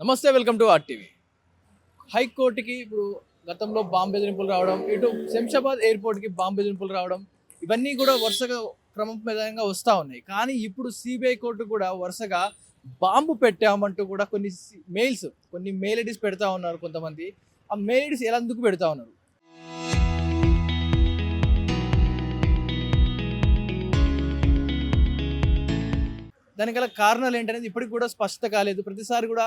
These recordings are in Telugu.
నమస్తే, వెల్కమ్ టు ఆర్టీవీ. హైకోర్టుకి ఇప్పుడు గతంలో బాంబు బెదిరింపులు రావడం, ఇటు శంషాబాద్ ఎయిర్పోర్ట్కి బాంబు బెదిరింపులు రావడం, ఇవన్నీ కూడా వరుసగా క్రమబద్ధంగా వస్తూ ఉన్నాయి. కానీ ఇప్పుడు సిబిఐ కోర్టు కూడా వరుసగా బాంబు పెట్టామంటూ కూడా కొన్ని మెయిల్ ఐడీస్ పెడతా ఉన్నారు కొంతమంది. ఆ మెయిల్ ఐడీస్ ఎలా ఎందుకు పెడతా ఉన్నారు? దానికి గల కారణాలు ఏంటనేది ఇప్పటికి కూడా స్పష్టత కాలేదు. ప్రతిసారి కూడా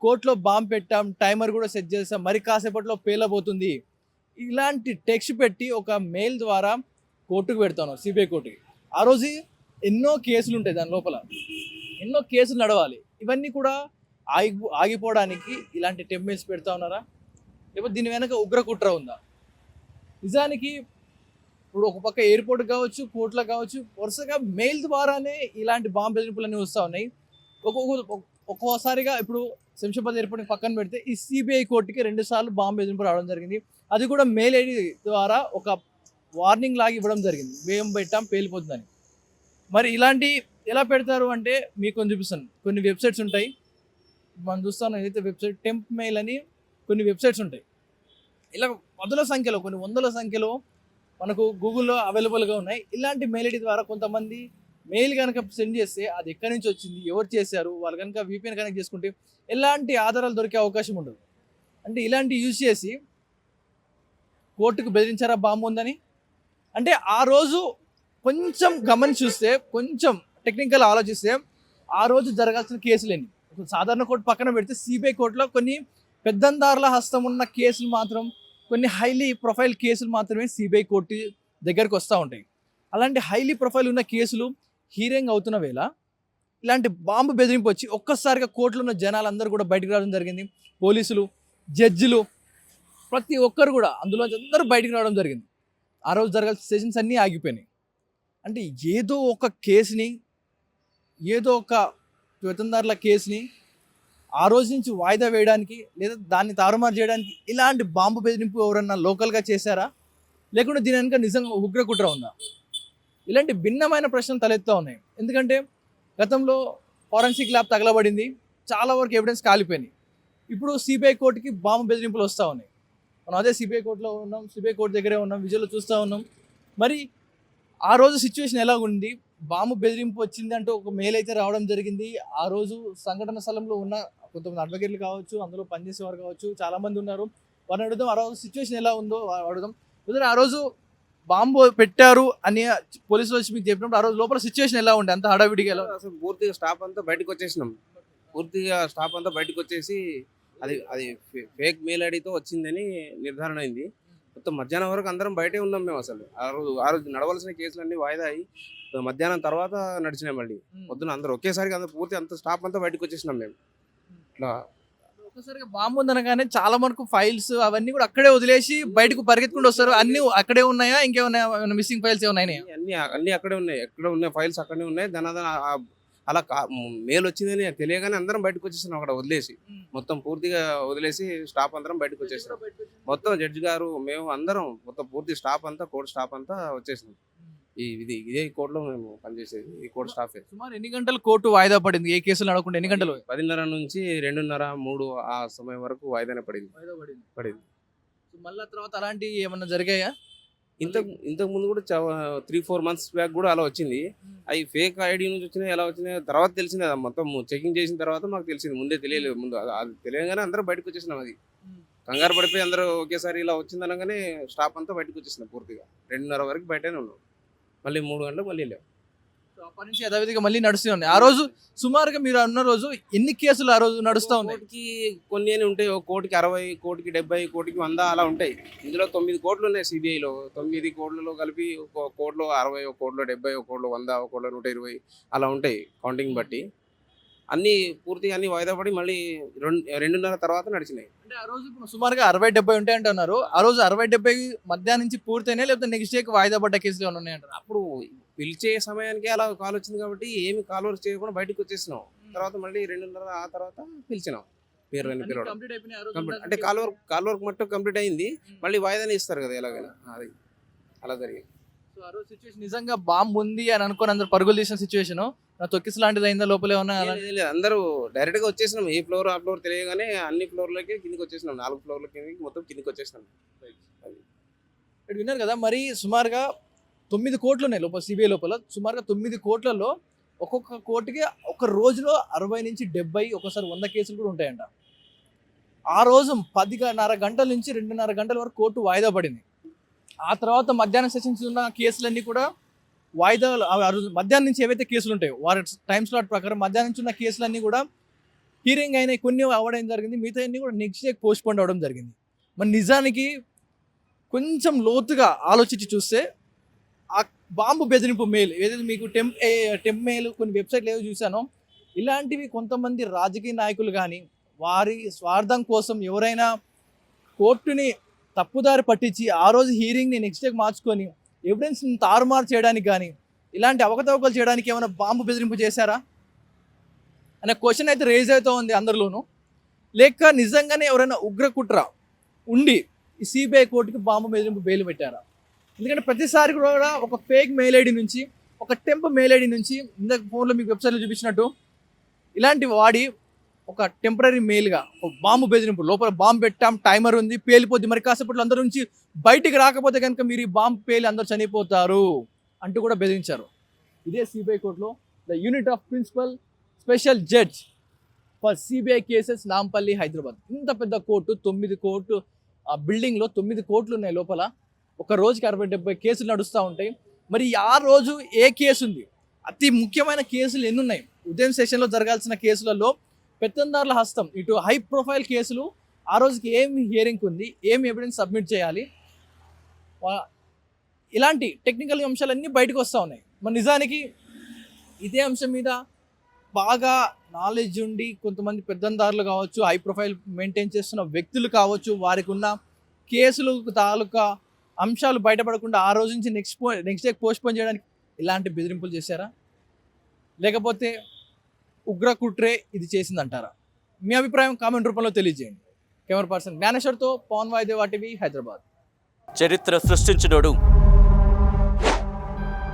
కోర్టులో బాంబు పెట్టాం, టైమర్ కూడా సెట్ చేసాం, మరి కాసేపట్లో పేలబోతుంది, ఇలాంటి టెక్స్ట్ పెట్టి ఒక మెయిల్ ద్వారా కోర్టుకు పెడతాను, సిబిఐ కోర్టుకి. ఆ రోజు ఎన్నో కేసులు ఉంటాయి, దాని లోపల ఎన్నో కేసులు నడవాలి. ఇవన్నీ కూడా ఆగిపోవడానికి ఇలాంటి టెంప్లెట్స్ పెడతా ఉన్నారా, లేకపోతే దీని వెనక ఉగ్ర కుట్ర ఉందా? నిజానికి ఇప్పుడు ఒక పక్క ఎయిర్పోర్ట్ కావచ్చు, కోర్టులో కావచ్చు, వరుసగా మెయిల్ ద్వారానే ఇలాంటి బాంబు బెదిరింపులన్నీ వస్తూ ఉన్నాయి. ఒక్కోసారిగా ఇప్పుడు శంషాబాద్ ఎయిర్పోర్ట్ పక్కన పెడితే ఈ సిబిఐ కోర్టుకి 2 సార్లు బాంబు బెదిరింపు రావడం జరిగింది. అది కూడా మెయిల్ ఐడి ద్వారా ఒక వార్నింగ్ లాగా ఇవ్వడం జరిగింది, మేము పెట్టాం పేలిపోతుందని. మరి ఇలాంటి ఎలా పెడతారు అంటే మీకు కొంచెం చూపిస్తాను. కొన్ని వెబ్సైట్స్ ఉంటాయి, మనం చూస్తాను ఏదైతే వెబ్సైట్ టెంప్ మెయిల్ అని కొన్ని వెబ్సైట్స్ ఉంటాయి. ఇలా పదుల సంఖ్యలో, కొన్ని వందల సంఖ్యలో మనకు గూగుల్లో అవైలబుల్గా ఉన్నాయి. ఇలాంటి మెయిల్ ఐడి ద్వారా కొంతమంది మెయిల్ కనుక సెండ్ చేస్తే అది ఎక్కడి నుంచి వచ్చింది, ఎవరు చేశారు, వాళ్ళు కనుక విపిఎన్ కనెక్ట్ చేసుకుంటే ఎలాంటి ఆధారాలు దొరికే అవకాశం ఉండదు. అంటే ఇలాంటి యూజ్ చేసి కోర్టుకు బెదిరించారా బాంబు ఉందని. అంటే ఆ రోజు కొంచెం గమనించి చూస్తే, కొంచెం టెక్నికల్ ఆలోచిస్తే ఆ రోజు జరగాల్సిన కేసులు ఎన్ని. సాధారణ కోర్టు పక్కన పెడితే సిబిఐ కోర్టులో కొన్ని పెద్దందారుల హస్తం ఉన్న కేసులు మాత్రం, కొన్ని హైలీ ప్రొఫైల్ కేసులు మాత్రమే సిబిఐ కోర్టు దగ్గరకు వస్తూ ఉంటాయి. అలాంటి హైలీ ప్రొఫైల్ ఉన్న కేసులు హీరింగ్ అవుతున్న వేళ ఇలాంటి బాంబు బెదిరింపు వచ్చి ఒక్కసారిగా కోర్టులో ఉన్న జనాలందరూ కూడా బయటకు రావడం జరిగింది. పోలీసులు, జడ్జిలు, ప్రతి ఒక్కరు కూడా అందులో అందరూ బయటకు రావడం జరిగింది. ఆ రోజు జరగాల్సిన సెషన్స్ అన్నీ ఆగిపోయినాయి. అంటే ఏదో ఒక కేసుని, ఏదో ఒక పెత్తందారుల కేసుని ఆ రోజు నుంచి వాయిదా వేయడానికి, లేదా దాన్ని తారుమారు చేయడానికి ఇలాంటి బాంబు బెదిరింపు ఎవరన్నా లోకల్గా చేశారా, లేకుంటే దీని వెనుక నిజంగా ఉగ్ర కుట్ర ఉందా? ఇలాంటి భిన్నమైన ప్రశ్నలు తలెత్తా ఉన్నాయి. ఎందుకంటే గతంలో ఫారెన్సిక్ ల్యాబ్ తగలబడింది, చాలా వరకు ఎవిడెన్స్ కాలిపోయినాయి. ఇప్పుడు సిబిఐ కోర్టుకి బాంబు బెదిరింపులు వస్తూ ఉన్నాయి. మనం అదే సిబిఐ కోర్టులో ఉన్నాం, సిబిఐ కోర్టు దగ్గరే ఉన్నాం, విజువల్లో చూస్తూ ఉన్నాం. మరి ఆ రోజు సిచ్యువేషన్ ఎలా ఉంది? బాంబు బెదిరింపు వచ్చింది అంటూ ఒక మెయిల్ అయితే రావడం జరిగింది. ఆ రోజు సంఘటన స్థలంలో ఉన్న కొంతమంది అడ్వకేట్లు కావచ్చు, అందులో పనిచేసేవారు కావచ్చు, చాలామంది ఉన్నారు. వారిని అడుగుదాం, ఆ రోజు సిచ్యువేషన్ ఎలా ఉందో అడుగుదాం. ఆ రోజు బాంబు పెట్టారు అని పోలీసులు వచ్చి మీకు చెప్పినప్పుడు ఆ రోజు లోపల సిచ్యువేషన్ ఎలా ఉండే? అంత హడావిడిగా ఎలా? అసలు పూర్తిగా స్టాఫ్ అంతా బయటకు వచ్చేసినాం. పూర్తిగా స్టాఫ్ అంతా బయటకు వచ్చేసి అది అది ఫేక్ మెయిల్ ఐడితో వచ్చిందని నిర్ధారణ అయింది. మొత్తం మధ్యాహ్నం వరకు అందరం బయటే ఉన్నాం మేము. అసలు ఆ రోజు నడవలసిన కేసులన్నీ వాయిదా అయ్యి మధ్యాహ్నం తర్వాత నడిచినాయి. మళ్ళీ పొద్దున అందరూ ఒకేసారిగా పూర్తి అంత స్టాఫ్ అంతా బయటకు వచ్చేసినాం మేము. ఇట్లా ఒక్కసారిగా బాంబు ఉందనగానే చాలా వరకు ఫైల్స్ అవన్నీ కూడా అక్కడే వదిలేసి బయటకు పరిగెత్తుకుంటూ వస్తారు. అన్ని అక్కడే ఉన్నాయా, ఇంకేమన్నా మిస్సింగ్ ఫైల్స్ ఏమైనా? అన్ని అన్ని అక్కడే ఉన్నాయి. ఎక్కడ ఉన్నాయి ఫైల్స్ అక్కడనే ఉన్నాయి. అలా మెయిల్ వచ్చిందని తెలియగానే అందరం బయటకు వచ్చేసినాం అక్కడ వదిలేసి. మొత్తం పూర్తిగా వదిలేసి స్టాఫ్ అందరం బయటకు వచ్చేసినాం. మొత్తం జడ్జి గారు, మేము అందరం, మొత్తం పూర్తి స్టాఫ్ అంతా, కోర్టు స్టాఫ్ అంతా వచ్చేసినాం. ఇదే కోర్టులో మేము పనిచేసేది, ఈ కోర్టు స్టాఫే. సుమారు ఎన్ని గంటలు కోర్టు వాయిదా పడింది? ఏ కేసులు నడవకుండా ఎన్ని గంటలు? 10:30 నుంచి 2:30, 3 ఆ సమయం వరకు వాయిదానే పడింది. పడింది. మళ్ళీ తర్వాత అలాంటి ఏమన్నా జరిగాయా? ఇంతకు ముందు కూడా 3-4 మంత్స్ బ్యాక్ కూడా అలా వచ్చింది. అవి ఫేక్ ఐడి నుంచి వచ్చినాయి, ఎలా వచ్చినాయి తర్వాత తెలిసింది. అది మొత్తం చెకింగ్ చేసిన తర్వాత మాకు తెలిసింది. ముందే తెలియలేదు. ముందు అది తెలియగానే అందరం బయటకు వచ్చేసినాం. అది కంగారు పడిపోయి అందరూ ఒకేసారి ఇలా వచ్చింది అనగానే స్టాఫ్ అంతా బయటకు వచ్చేసినాం. పూర్తిగా 2:30 వరకు బయటనే ఉన్నాం. మళ్ళీ 3 గంటలకు మళ్ళీ వెళ్ళాం. అప్పటి నుంచి యథావిధిగా మళ్ళీ నడుస్తూ ఉన్నాయి. ఆ రోజు సుమారుగా మీరు అన్న రోజు ఎన్ని కేసులు ఆ రోజు నడుస్తూ ఉన్నాయి? కోటికి కొన్ని అని ఉంటాయి. ఒక కోటికి 60, కోటికి 70, కోటికి 100 అలా ఉంటాయి. ఇందులో 9 కోట్లు ఉన్నాయి సిబిఐలో. 9 కోట్లలో కలిపి ఒక కోట్లో 60, ఒక కోట్లో 70, ఒక కోట్లో 100, ఒక కోట్లో 120 అలా ఉంటాయి కౌంటింగ్ బట్టి. అన్నీ పూర్తిగా అన్ని వాయిదా పడి మళ్ళీ 2:30 తర్వాత నడిచినాయి. అంటే ఆ రోజు ఇప్పుడు సుమారుగా 60-70 ఉంటాయి అంటున్నారు. ఆ రోజు 60-70 మధ్యాహ్నం నుంచి పూర్తయినాయి, లేకపోతే నెక్స్ట్ డేకి వాయిదా పడ్డ కేసులు ఏమైనా ఉన్నాయంటారు? అప్పుడు పిలిచే సమయానికి అలా కాల్ వచ్చింది కాబట్టి ఏమి కాల్ వర్క్ చేయకుండా బయటకు వచ్చేసినాం. తర్వాత మళ్ళీ 2:30 ఆ తర్వాత పిలిచినాం. పేర్లని పిలవడం అంటే కాల్ వర్క్ మట్టు కంప్లీట్ అయింది. మళ్ళీ వాయిదానే ఇస్తారు కదా ఎలాగైనా. అది అలా జరిగింది. సో ఆ రోజు సిచ్యువేషన్ నిజంగా బాంబు ఉంది అని అనుకుని అందరు పరుగులు తీసిన సిచ్యువేషన్ నా తొక్కిస్ లాంటిది అయిందా లోపల ఏమన్నా లేదు, అందరూ డైరెక్ట్ గా వచ్చేసినాం. ఏ ఫ్లోర్ ఆ ఫ్లోర్ తెలియగానే అన్ని ఫ్లోర్లకి కిందికి వచ్చేసినాం. 4 ఫ్లోర్ల కిందకి మొత్తం కిందికి వచ్చేసినాం. ఇక్కడ విన్నారు కదా మరి సుమారుగా 9 కోట్లు ఉన్నాయి లోపల సిబిఐ లోపల. సుమారుగా 9 కోట్లలో ఒక్కొక్క కోర్టుకి ఒక రోజులో 60 నుంచి 70 ఒకసారి 100 కేసులు కూడా ఉంటాయంట. ఆ రోజు 10:30 గంటల నుంచి 2:30 గంటల వరకు కోర్టు వాయిదా పడింది. ఆ తర్వాత మధ్యాహ్నం సెషన్స్ ఉన్న కేసులన్నీ కూడా వాయిదాలు ఆ రోజు మధ్యాహ్నం నుంచి ఏవైతే కేసులు ఉంటాయో వారి టైం స్లాట్ ప్రకారం మధ్యాహ్నం నుంచి ఉన్న కేసులన్నీ కూడా హీరింగ్ అయినాయి, కొన్ని అవ్వడం జరిగింది, మిగతా అన్ని కూడా నెక్స్ట్ డే పోస్ట్ పోన్ అవ్వడం జరిగింది. మరి నిజానికి కొంచెం లోతుగా ఆలోచించి చూస్తే ఆ బాంబు బెదిరింపు మెయిల్ ఏదైతే మీకు టెంప్ మెయిల్ కొన్ని వెబ్సైట్లు ఏదో చూసానో ఇలాంటివి కొంతమంది రాజకీయ నాయకులు కానీ వారి స్వార్థం కోసం ఎవరైనా కోర్టుని తప్పుదారి పట్టించి ఆ రోజు హీరింగ్ని నెక్స్ట్ డేకి మార్చుకొని ఎవిడెన్స్ని తారుమారు చేయడానికి కానీ ఇలాంటి అవకతవకలు చేయడానికి ఏమైనా బాంబు బెదిరింపు చేశారా అనే క్వశ్చన్ అయితే రేజ్ అవుతూ ఉంది అందరిలోనూ. లేక నిజంగానే ఎవరైనా ఉగ్ర కుట్ర ఉండి ఈ సిబిఐ కోర్టుకి బాంబు బెదిరింపు బెయిల్ పెట్టారా? ఎందుకంటే ప్రతిసారి కూడా ఒక ఫేక్ మెయిల్ ఐడి నుంచి ఒక టెంప్ మెయిల్ ఐడి నుంచి ఇందాక ఫోన్లో మీకు వెబ్సైట్లో చూపించినట్టు ఇలాంటివి వాడి ఒక టెంపరీ మెయిల్గా ఒక బాంబు బెదిరింపు లోపల బాంబు పెట్టాం, టైమర్ ఉంది, పేలిపోద్ది, మరి కాసేపట్లో అందరి నుంచి బయటికి రాకపోతే కనుక మీరు ఈ బాంబు పేలి అందరూ చనిపోతారు అంటూ కూడా బెదిరించారు. ఇదే సిబిఐ కోర్టులో the unit of principal special judge for CBI cases Nampally Hyderabad. ఇంత పెద్ద కోర్టు 9 కోర్టు ఆ బిల్డింగ్లో 9 కోర్టులు ఉన్నాయి లోపల. ఒక రోజుకి 60-70 కేసులు నడుస్తూ ఉంటాయి. మరి ఆ రోజు ఏ కేసు ఉంది, అతి ముఖ్యమైన కేసులు ఎన్ని ఉన్నాయి, ఉదయం సెషన్లో జరగాల్సిన కేసులలో పెత్తందారుల హస్తం, ఇటు హై ప్రొఫైల్ కేసులు ఆ రోజుకి ఏమి హియరింగ్ ఉంది, ఏమి ఎవిడెన్స్ సబ్మిట్ చేయాలి, ఇలాంటి టెక్నికల్ అంశాలన్నీ బయటకు వస్తూ ఉన్నాయి. మరి నిజానికి ఇదే అంశం మీద బాగా నాలెడ్జ్ ఉండి కొంతమంది పెద్దందారులు కావచ్చు, హై ప్రొఫైల్ మెయింటైన్ చేస్తున్న వ్యక్తులు కావచ్చు, వారికి ఉన్న కేసులు తాలూకా అంశాలు బయటపడకుండా ఆ రోజు నుంచి నెక్స్ట్ డే పోస్ట్ పోన్ చేయడానికి ఇలాంటి బెదిరింపులు చేశారా, లేకపోతే ఉగ్ర కుట్రే ఇది చేసిందంటారా? మీ అభిప్రాయం కామెంట్ రూపంలో తెలియజేయండి. కెమెరా పర్సన్ జ్ఞానేశ్వర్తో పవన్ వాయిదేవా టీవీ, హైదరాబాద్. చరిత్ర సృష్టించినోడు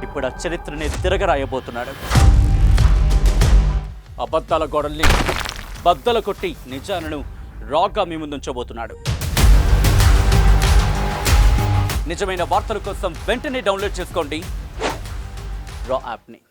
ఇప్పుడు ఆ చరిత్రని తిరగరాయబోతున్నాడు. అబద్ధాల గోడల్ని బద్దలు కొట్టి నిజాలను రాగా మీ ముందుంచబోతున్నాడు. నిజమైన వార్తల కోసం వెంటనే డౌన్లోడ్ చేసుకోండి రా యాప్ని.